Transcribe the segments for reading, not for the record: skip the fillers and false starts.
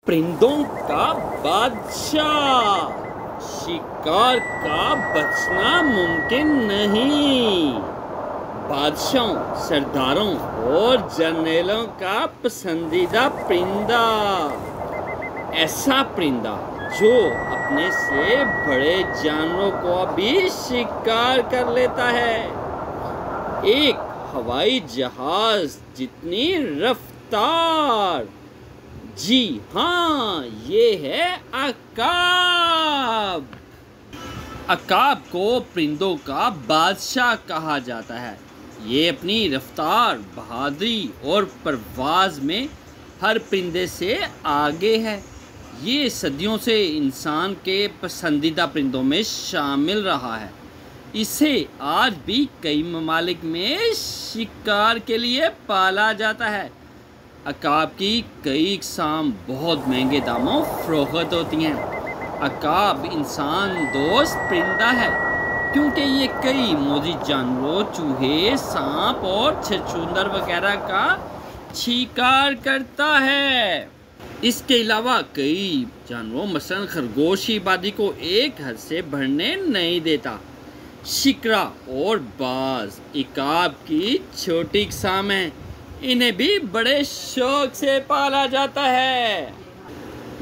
परिंदों का बादशाह, शिकार का बचना मुमकिन नहीं। बादशाहों, सरदारों और जर्नैलों का पसंदीदा परिंदा, ऐसा परिंदा जो अपने से बड़े जानवरों को भी शिकार कर लेता है। एक हवाई जहाज जितनी रफ्तार। जी हाँ, ये है अकाब। अकाब को परिंदों का बादशाह कहा जाता है। ये अपनी रफ्तार, बहादुरी और परवाज़ में हर परिंदे से आगे है। ये सदियों से इंसान के पसंदीदा परिंदों में शामिल रहा है। इसे आज भी कई ममालिक में शिकार के लिए पाला जाता है। अकाब की कई इक़साम बहुत महंगे दामों फ़रोख्त होती हैं। अकाब इंसान दोस्त परिंदा है क्योंकि ये कई मोज़ी जानवरों, चूहे, सांप और छछूंदर वगैरह का शिकार करता है। इसके अलावा कई जानवरों मसलन खरगोश की आबादी को एक हद से बढ़ने नहीं देता। शिकरा और बाज इकाब की छोटी इक़साम है। इन्हें भी बड़े शौक से पाला जाता है।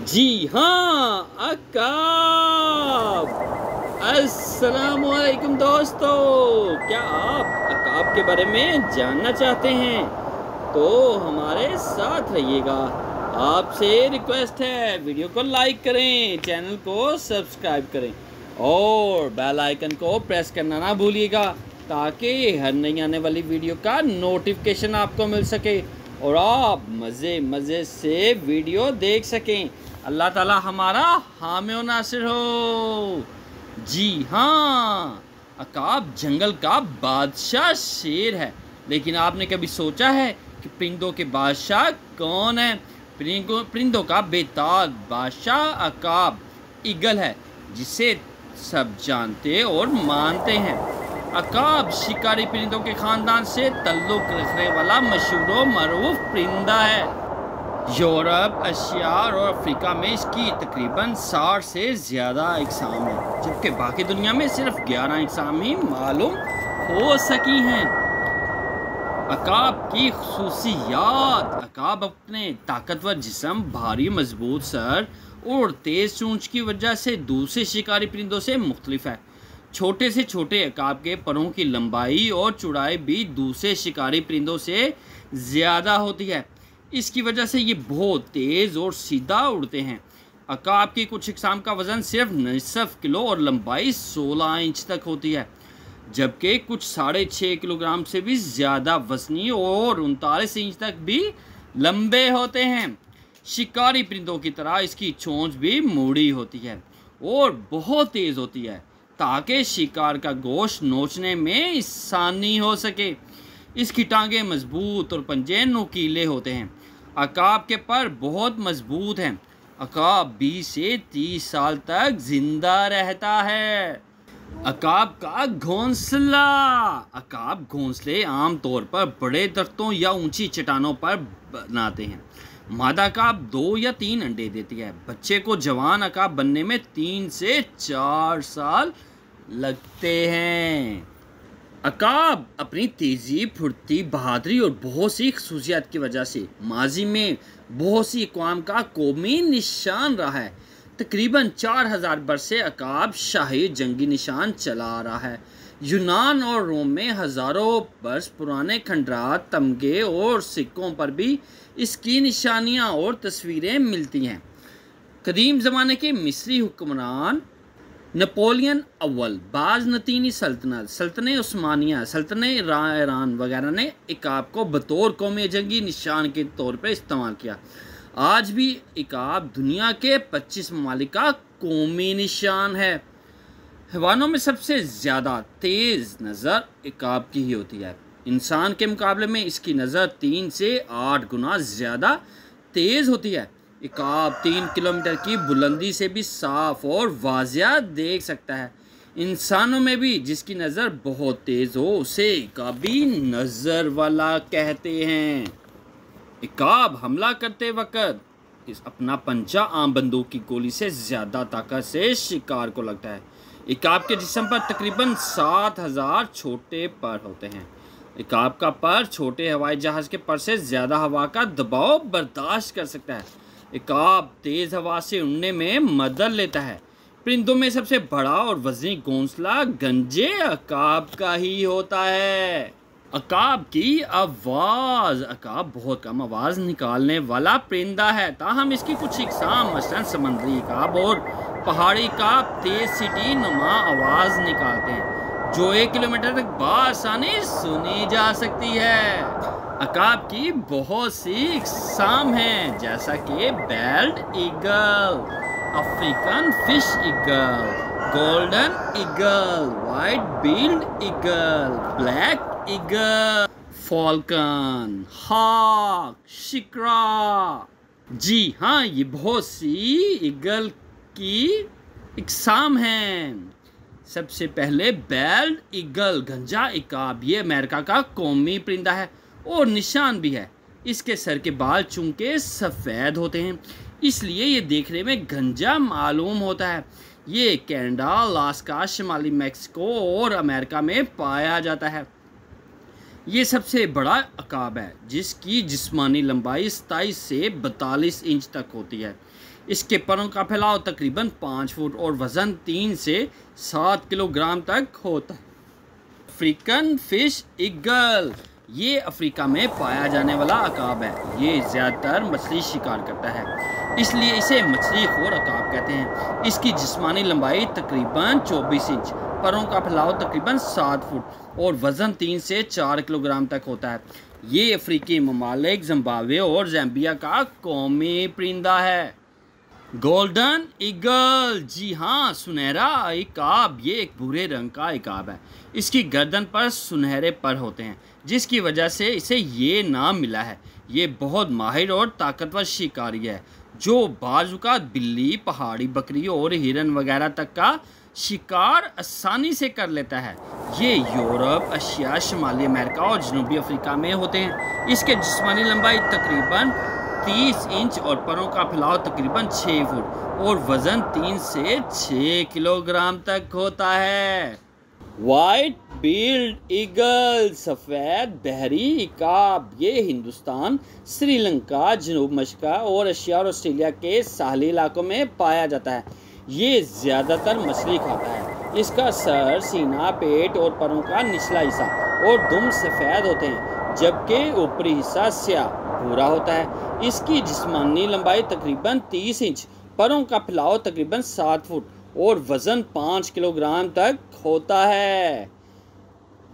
जी हाँ, अकाब। अस्सलामुअलैकुम दोस्तों, क्या आप अकाब के बारे में जानना चाहते हैं तो हमारे साथ रहिएगा। आपसे रिक्वेस्ट है, वीडियो को लाइक करें, चैनल को सब्सक्राइब करें और बेल आइकन को प्रेस करना ना भूलिएगा ताकि हर नई आने वाली वीडियो का नोटिफिकेशन आपको मिल सके और आप मज़े से वीडियो देख सकें। अल्लाह ताला हमारा हामी और नासिर हो। जी हाँ, अकाब जंगल का बादशाह शेर है। लेकिन आपने कभी सोचा है कि परिंदों के बादशाह कौन है? परिंदों का बेताज बादशाह अकाब ईगल है, जिसे सब जानते और मानते हैं। अकाब शिकारी परिंदों के ख़ानदान से ताल्लुक़ रखने वाला मशहूर और मरूफ परिंदा है। यूरोप, एशिया और अफ्रीका में इसकी तकरीबन 60 से ज़्यादा इक़साम हैं, जबकि बाकी दुनिया में सिर्फ 11 इक़साम ही मालूम हो सकी हैं। अकाब की ख़ुसूसियात: अकाब अपने ताकतवर जिस्म, भारी मजबूत सर और तेज़ चोंच की वजह से दूसरे शिकारी परिंदों से मुख्तलिफ है। छोटे से छोटे अकाब के परों की लंबाई और चौड़ाई भी दूसरे शिकारी परिंदों से ज़्यादा होती है। इसकी वजह से ये बहुत तेज़ और सीधा उड़ते हैं। अकाब की कुछ इक़साम का वज़न सिर्फ निसफ किलो और लंबाई 16 इंच तक होती है, जबकि कुछ 6.5 किलोग्राम से भी ज़्यादा वज़नी और 39 इंच तक भी लंबे होते हैं। शिकारी परिंदों की तरह इसकी चोंच भी मुड़ी होती है और बहुत तेज़ होती है ताकि शिकार का गोश्त नोचने में आसानी हो सके। इसकी टांगें मजबूत और पंजे नुकीले होते हैं। अकाब के पर बहुत मजबूत हैं। अकाब 20 से 30 साल तक जिंदा रहता है। अकाब का घोंसला: अकाब घोंसले आम तौर पर बड़े दरख्तों या ऊंची चट्टानों पर बनाते हैं। मादा अकाब 2 या 3 अंडे देती है। बच्चे को जवान अकाब बनने में 3 से 4 साल लगते हैं। अकाब अपनी तेज़ी, फुर्ती, बहादुरी और बहुत सी खसूसियात की वजह से माजी में बहुत सी अक़वाम का कौमी निशान रहा है। तकरीबन 4000 बरस से अकाब शाही जंगी निशान चला आ रहा है। यूनान और रोम में हज़ारों बरस पुराने खंडरात, तमगे और सिक्कों पर भी इसकी निशानियाँ और तस्वीरें मिलती हैं। कदीम ज़माने के मिस्री हुक्मरान नेपोलियन अव्वल, बाज़नतीनी सल्तनत, सल्तनत उस्मानिया, सल्तनत ईरान वगैरह ने इकाब को बतौर कौमी जंगी निशान के तौर पर इस्तेमाल किया। आज भी इकाब दुनिया के 25 ममालिक का कौमी निशान है। हैवानों में सबसे ज़्यादा तेज़ नज़र इकाब की ही होती है। इंसान के मुकाबले में इसकी नज़र 3 से 8 गुना ज़्यादा तेज़ होती है। इकाब 3 किलोमीटर की बुलंदी से भी साफ और वाज़िया देख सकता है। इंसानों में भी जिसकी नज़र बहुत तेज़ हो उसे इकाबी नज़र वाला कहते हैं। इकाब हमला करते वक्त अपना पंजा आम बंदूक की गोली से ज़्यादा ताकत से शिकार को लगता है। इकाब के जिस्म पर तकरीबन 7000 छोटे पर होते हैं। इकाब का पर छोटे हवाई जहाज़ के पर से ज़्यादा हवा का दबाव बर्दाश्त कर सकता है। इकाब तेज़ हवा से उड़ने में मदद लेता है। परिंदों में सबसे बड़ा और वज़नी घोंसला गंजे अकाब का ही होता है। अकाब की आवाज़, अकाब बहुत कम आवाज़ निकालने वाला परिंदा है, ताहम इसकी कुछ इकसाम मसलन समंदरी अकाब और पहाड़ी अकाब तेज़ सीटी नुमा आवाज़ निकालते हैं जो 1 किलोमीटर तक बआसानी सुनी जा सकती है। अकाब की बहुत सी इकसाम हैं, जैसा कि belt eagle, African fish eagle, golden eagle, white bellied eagle, black eagle, falcon, hawk, shikra. जी हाँ, ये बहुत सी ईगल की इकसाम हैं। सबसे पहले बेल्ट ईगल, गंजा इकाब, ये अमेरिका का कौमी परिंदा है और निशान भी है। इसके सर के बाल चूंकि सफ़ेद होते हैं, इसलिए ये देखने में गंजा मालूम होता है। ये कनाडा, अलास्का, शिमाली मैक्सिको और अमेरिका में पाया जाता है। ये सबसे बड़ा अकाब है जिसकी जिस्मानी लंबाई 27 से 42 इंच तक होती है। इसके परों का फैलाव तकरीबन 5 फुट और वज़न 3 से 7 किलोग्राम तक होता है। अफ्रीकन फिश ईगल, ये अफ्रीका में पाया जाने वाला अकाब है। ये ज़्यादातर मछली शिकार करता है, इसलिए इसे मछली खोर अकाब कहते हैं। इसकी जिस्मानी लंबाई तकरीबन 24 इंच, परों का फैलाव तकरीबन 7 फुट और वज़न 3 से 4 किलोग्राम तक होता है। ये अफ्रीकी ममालिक जिम्बाब्वे और ज़ाम्बिया का कौमी परिंदा है। गोल्डन ईगल, जी हाँ, सुनहरा इकाब, ये एक भूरे रंग का इकाब है। इसकी गर्दन पर सुनहरे पर होते हैं, जिसकी वजह से इसे ये नाम मिला है। ये बहुत माहिर और ताकतवर शिकारी है जो बाजुकात बिल्ली, पहाड़ी बकरी और हिरन वगैरह तक का शिकार आसानी से कर लेता है। ये यूरोप, एशिया, शिमाली अमेरिका और जनूबी अफ्रीका में होते हैं। इसके जिस्मानी लंबाई तकरीबन 30 इंच और परों का फैलाव तकरीबन 6 फुट और वज़न 3 से 6 किलोग्राम तक होता है। वाइट बिल्ड ईगल, सफ़ेद बहरी इकाब, ये हिंदुस्तान, श्रीलंका, जनूब मशका और एशिया और ऑस्ट्रेलिया के साहली इलाकों में पाया जाता है। ये ज़्यादातर मछली खाता है। इसका सर, सीना, पेट और परों का निचला हिस्सा और दुम सफ़ेद होते हैं, जबकि ऊपरी हिस्सा स्याह भूरा होता है। इसकी जिस्मानी लंबाई तकरीबन 30 इंच, परों का फैलाव तकरीबन 7 फुट और वज़न 5 किलोग्राम तक होता है।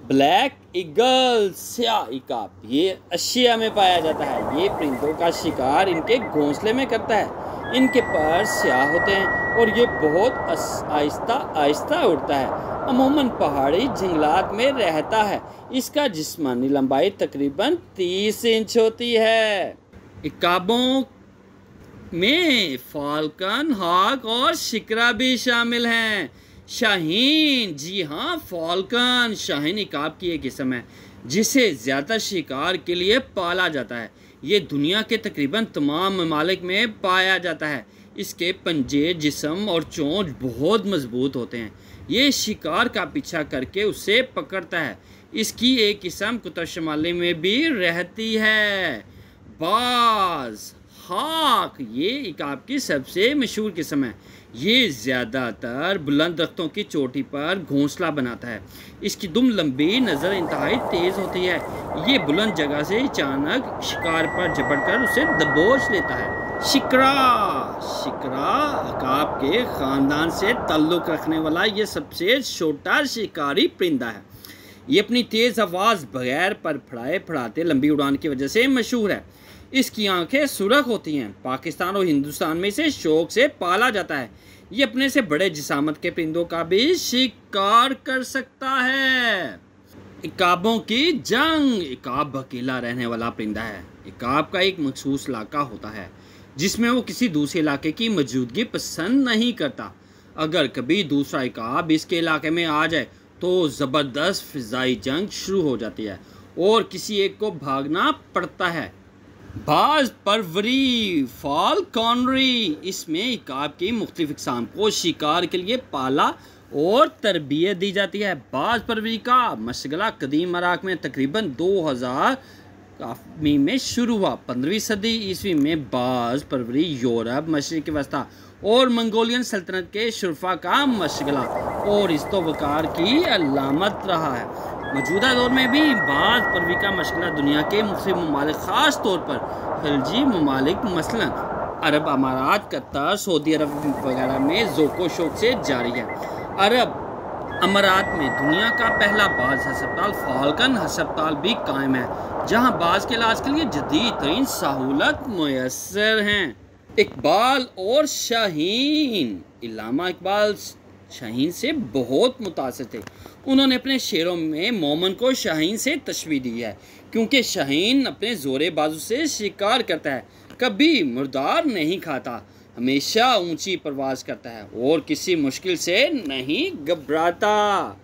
ब्लैक ईगल, स्याह इकाब, ये एशिया में पाया जाता है। ये परिंदों का शिकार इनके घोंसले में करता है। इनके पर स्याह होते हैं और ये बहुत आहिस्ता आहिस्ता उड़ता है। अमूमन पहाड़ी जंगलात में रहता है। इसका जिस्मानी लंबाई तकरीबन 30 इंच होती है। इकाबों में फाल्कन, हॉक और शिकरा भी शामिल हैं। शाहीन, जी हाँ, फाल्कन शाहीन इकाब की एक किस्म है जिसे ज़्यादा शिकार के लिए पाला जाता है। ये दुनिया के तकरीबन तमाम ममालिक में पाया जाता है। इसके पंजे, जिस्म और चोंच बहुत मजबूत होते हैं। ये शिकार का पीछा करके उसे पकड़ता है। इसकी एक किस्म कुतुब शुमाली में भी रहती है। बाज, हॉक, ये इकाब की सबसे मशहूर किस्म है। ये ज़्यादातर बुलंद दरख्तों की चोटी पर घोंसला बनाता है। इसकी दुम लंबी, नज़र इंतहाई तेज़ होती है। ये बुलंद जगह से अचानक शिकार पर झपटकर उसे दबोच लेता है। शिकरा, शिकरा इकाब के ख़ानदान से ताल्लुक़ रखने वाला ये सबसे छोटा शिकारी परिंदा है। ये अपनी तेज़ आवाज़ बगैर पर फड़ाए फड़ाते लंबी उड़ान की वजह से मशहूर है। इसकी आंखें सुर्ख होती हैं। पाकिस्तान और हिंदुस्तान में इसे शौक से पाला जाता है। ये अपने से बड़े जिसामत के परिंदों का भी शिकार कर सकता है। इकाबों की जंग, इकाब अकेला रहने वाला परिंदा है। इकाब का एक मखसूस इलाका होता है जिसमें वो किसी दूसरे इलाके की मौजूदगी पसंद नहीं करता। अगर कभी दूसरा इकाब इसके इलाके में आ जाए तो ज़बरदस्त फ़िज़ाई जंग शुरू हो जाती है और किसी एक को भागना पड़ता है। बाज परवरी फाल्कनरी, इसमें इकाब की मुख्तलिफ इक़साम को शिकार के लिए पाला और तरबियत दी जाती है। बाज परवरी का मशगला कदीम इराक़ में तकरीबन 2000 काफ़ी में शुरू हुआ। 15वीं सदी ईस्वी में बाज परवरी यूरोप, मशरिक़ वस्ता और मंगोलियन सल्तनत के शुरफा का मशगला और इज़्तो-वक़ार की अलामत रहा है। मौजूदा दौर में भी बाज परवरी का मशगला दुनिया के मुख्तलिफ ममालिक, ख़ास तौर पर खिलजी ममालिक मसलन अरब अमारात, कतर, सऊदी अरब वगैरह में ज़ोको शौक से जारी है। अरब अमारात में दुनिया का पहला बाज हस्पताल फाल्कन हस्पताल भी कायम है, जहां बाज के इलाज के लिए जदीद तरीन सहूलत मुयस्सर हैं। इकबाल और शाहीन, इल्लामा इकबाल शाहीन से बहुत मुतासिर थे। उन्होंने अपने शेरों में मोमन को शाहीन से तशबीह दी है, क्योंकि शाहीन अपने ज़ोरे बाजू से शिकार करता है, कभी मुर्दार नहीं खाता, हमेशा ऊंची परवाज़ करता है और किसी मुश्किल से नहीं घबराता।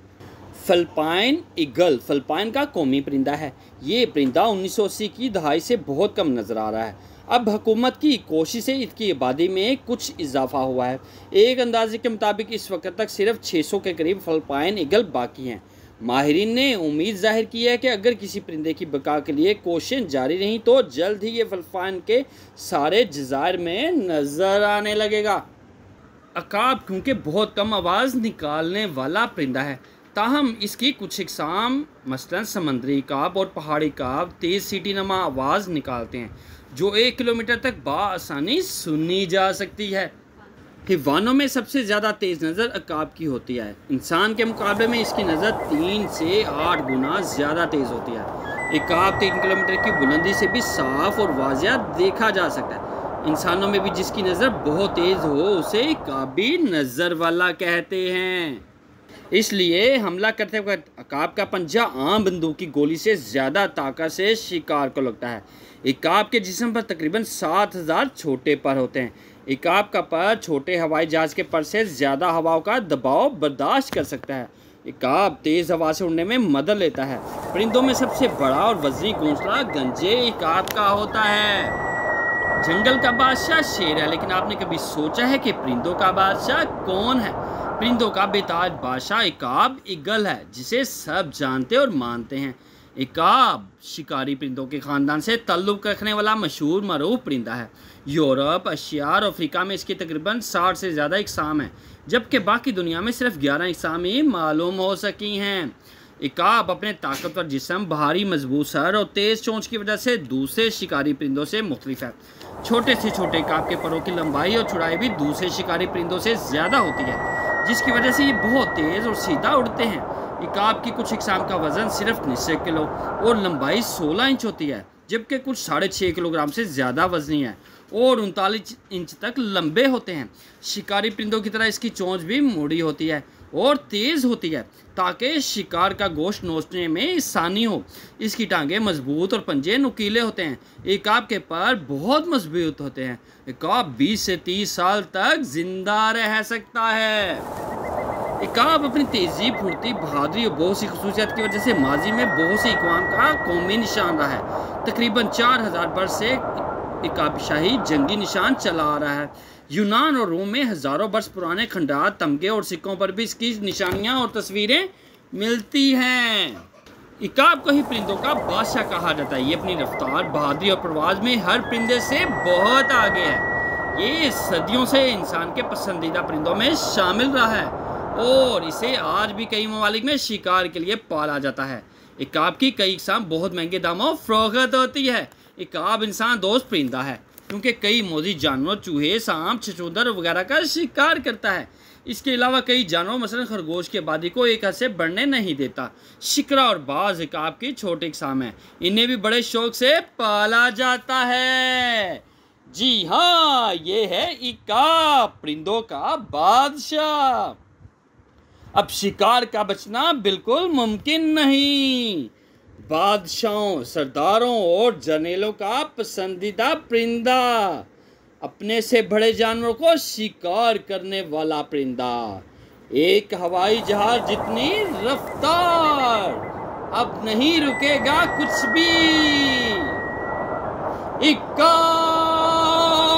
फ़िलिपाइन ईगल फ़िलिपाइन का कौमी परिंदा है। ये परिंदा 1980 की दहाई से बहुत कम नज़र आ रहा है। अब हुकूमत की कोशिश से इसकी आबादी में कुछ इजाफा हुआ है। एक अंदाजे के मुताबिक इस वक्त तक सिर्फ 600 के करीब फ़िलिपाइन ईगल बाकी हैं। माहिरीन ने उम्मीद जाहिर की है कि अगर किसी परिंदे की बका के लिए कोशिशें जारी रहीं तो जल्द ही ये फ़िलिपाइन के सारे जज़ायर में नज़र आने लगेगा। अकाब क्योंकि बहुत कम आवाज़ निकालने वाला परिंदा है, ताहम इसकी कुछ इक़साम मसलन समंदरी काब और पहाड़ी काब तेज़ सीटी नमा आवाज़ निकालते हैं, जो 1 किलोमीटर तक बासानी सुनी जा सकती है। हैवानों में सबसे ज़्यादा तेज़ नज़र अकाब की होती है। इंसान के मुकाबले में इसकी नज़र 3 से 8 गुना ज़्यादा तेज़ होती है। अकाब 3 किलोमीटर की बुलंदी से भी साफ़ और वाज़िया देखा जा सकता है। इंसानों में भी जिसकी नज़र बहुत तेज़ हो उसे अकाबी नज़र वाला कहते हैं। इसलिए हमला करते वक्त अकाब का पंजा आम बंदूक की गोली से ज़्यादा ताकत से शिकार को लगता है। इकाब के जिस्म पर तकरीबन 7000 छोटे पर होते हैं। इकाब का पर छोटे हवाई जहाज़ के पर से ज़्यादा हवाओं का दबाव बर्दाश्त कर सकता है। इकाब तेज़ हवा से उड़ने में मदद लेता है। परिंदों में सबसे बड़ा और वज़नी घोंसला गंजे इकाब का होता है। जंगल का बादशाह शेर है, लेकिन आपने कभी सोचा है कि परिंदों का बादशाह कौन है? परिंदों का बेताज बादशाह इकाब ईगल है, जिसे सब जानते और मानते हैं। इकाब शिकारी परिंदों के ख़ानदान से ताल्लुक़ रखने वाला मशहूर मरूफ परिंदा है। यूरोप, एशिया और अफ्रीका में इसके तकरीबन 60 से ज़्यादा इक़साम हैं, जबकि बाकी दुनिया में सिर्फ 11 इक़साम ही मालूम हो सकी हैं। इकाब अपने ताकतवर जिस्म, भारी मजबूत सर और तेज़ चोंच की वजह से दूसरे शिकारी परिंदों से मुख्तलिफ है। छोटे से छोटे इकाब के परों की लंबाई और चौड़ाई भी दूसरे शिकारी परिंदों से ज़्यादा होती है, जिसकी वजह से ये बहुत तेज़ और सीधा उड़ते हैं। इकाब की कुछ इक़साम का वज़न सिर्फ निस्फ किलो और लंबाई 16 इंच होती है, जबकि कुछ 6.5 किलोग्राम से ज़्यादा वज़नी है और 39 इंच तक लंबे होते हैं। शिकारी परिंदों की तरह इसकी चोंच भी मोड़ी होती है और तेज़ होती है, ताकि शिकार का गोश्त नोचने में आसानी हो। इसकी टांगें मजबूत और पंजे नुकीले होते हैं। इकाब के पर बहुत मजबूत होते हैं। इकाब 20 से 30 साल तक जिंदा रह सकता है। इकाब अपनी तेज़ी, फुर्ती, बहादुरी और बहुत सी खसूसियात की वजह से माजी में बहुत सी अक़वाम का कौमी निशान रहा है। तकरीबन 4000 बरस से इकाब शाही जंगी निशान चला आ रहा है। यूनान और रोम में हज़ारों बरस पुराने खंडात, तमगे और सिक्कों पर भी इसकी निशानियाँ और तस्वीरें मिलती हैं। इकाब को ही परिंदों का बादशाह कहा जाता है। ये अपनी रफ्तार, बहादुरी और परवाज़ में हर परिंदे से बहुत आगे है। ये सदियों से इंसान के पसंदीदा परिंदों में शामिल रहा है और इसे आज भी कई ममालिक में शिकार के लिए पाला जाता है। इकाब की कई इक़साम बहुत महंगे दामों फ़रोख्त होती है। इकाब इंसान दोस्त परिंदा है, क्योंकि कई मोजी जानवर, चूहे, सांप, छछूंदर वगैरह का शिकार करता है। इसके अलावा कई जानवर मसलन खरगोश की आबादी को एक हद से बढ़ने नहीं देता। शिकरा और बाज इकाब की छोटे इक़साम हैं। इन्हें भी बड़े शौक से पाला जाता है। जी हाँ, ये है इकाब, परिंदों का बादशाह। अब शिकार का बचना बिल्कुल मुमकिन नहीं। बादशाहों, सरदारों और जर्नेलों का पसंदीदा परिंदा, अपने से बड़े जानवरों को शिकार करने वाला परिंदा, एक हवाई जहाज जितनी रफ्तार, अब नहीं रुकेगा कुछ भी। इक्का।